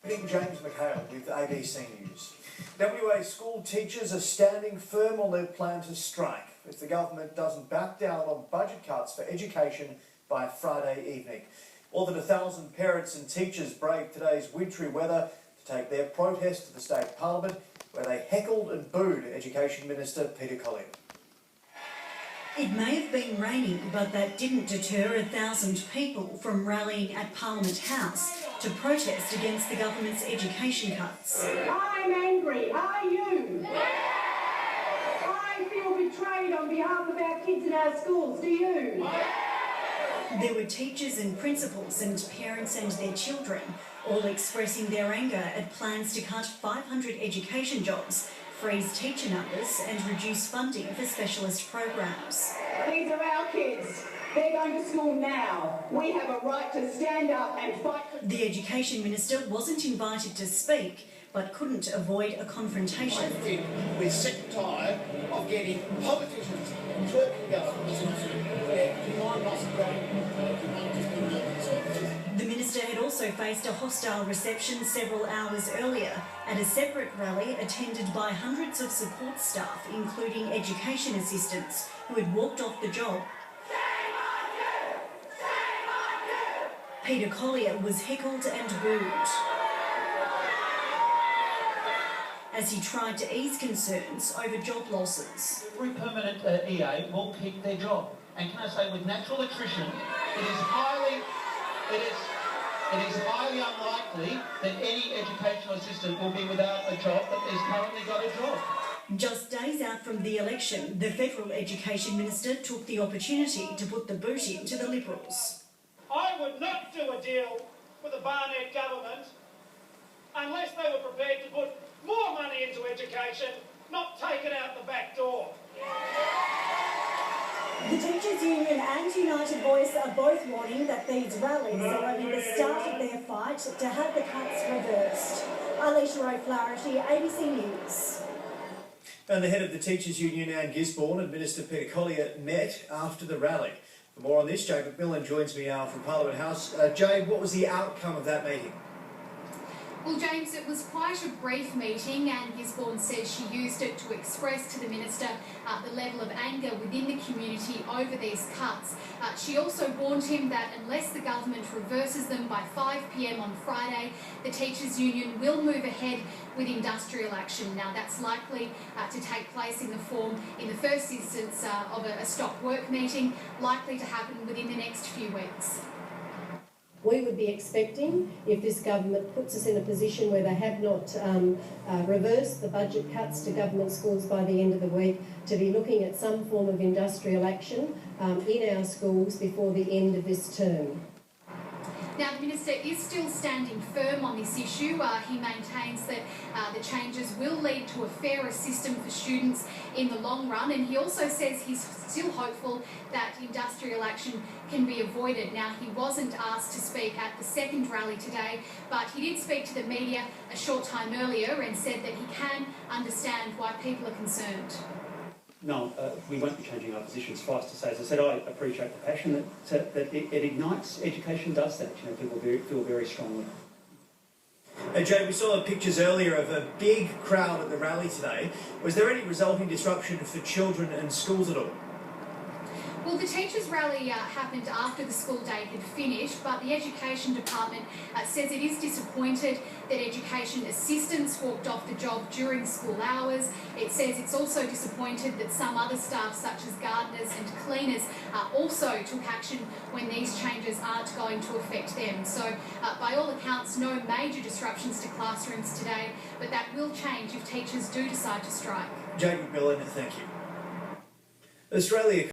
James McHale with ABC News. WA school teachers are standing firm on their plan to strike if the government doesn't back down on budget cuts for education by Friday evening. More than 1,000 parents and teachers braved today's wintry weather to take their protest to the state parliament, where they heckled and booed Education Minister Peter Collier. It may have been raining, but that didn't deter 1,000 people from rallying at Parliament House to protest against the government's education cuts. I'm angry, are you? I feel betrayed on behalf of our kids in our schools, do you? There were teachers and principals and parents and their children all expressing their anger at plans to cut 500 education jobs, freeze teacher numbers and reduce funding for specialist programs. These are our kids. They're going to school now. We have a right to stand up and fight. The Education Minister wasn't invited to speak, but couldn't avoid a confrontation. I think we're sick and tired of getting politicians clerking governments where demand us The Minister had also faced a hostile reception several hours earlier at a separate rally attended by hundreds of support staff, including education assistants who had walked off the job. Peter Collier was heckled and booed as he tried to ease concerns over job losses. Every permanent EA will keep their job. And can I say, with natural attrition, it is highly unlikely that any educational assistant will be without a job that has currently got a job. Just days out from the election, the Federal Education Minister took the opportunity to put the boot into the Liberals. I would not do a deal with the Barnett government unless they were prepared to put more money into education, not take it out the back door. The Teachers Union and United Voice are both warning that these rallies are only the start of their fight to have the cuts reversed. Alicia O'Flaherty, ABC News. And the head of the Teachers Union, Anne Gisborne, and Minister Peter Collier met after the rally. For more on this, Jay McMillan joins me now from Parliament House. Jay, what was the outcome of that meeting? Well, James, it was quite a brief meeting, and Gisborne says she used it to express to the Minister the level of anger within the community over these cuts. She also warned him that unless the government reverses them by 5 p.m. on Friday, the Teachers Union will move ahead with industrial action. Now, that's likely to take place in the first instance of a stop work meeting, likely to happen within the next few weeks. We would be expecting, if this government puts us in a position where they have not reversed the budget cuts to government schools by the end of the week, to be looking at some form of industrial action in our schools before the end of this term. Now, the Minister is still standing firm on this issue. He maintains that the changes will lead to a fairer system for students in the long run, and he also says he's still hopeful that industrial action can be avoided. Now, he wasn't asked to speak at the second rally today, but he did speak to the media a short time earlier and said that he can understand why people are concerned. No, we won't be changing our position. Suffice to say, as I said, I appreciate the passion that it ignites. Education does that. You know, people feel very strongly. Jay, we saw the pictures earlier of a big crowd at the rally today. Was there any resulting disruption for children and schools at all? Well, the teachers' rally happened after the school day had finished, but the Education Department says it is disappointed that education assistants walked off the job during school hours. It says it's also disappointed that some other staff, such as gardeners and cleaners, also took action when these changes aren't going to affect them. So, by all accounts, no major disruptions to classrooms today, but that will change if teachers do decide to strike. Jay McMillan, thank you. Australia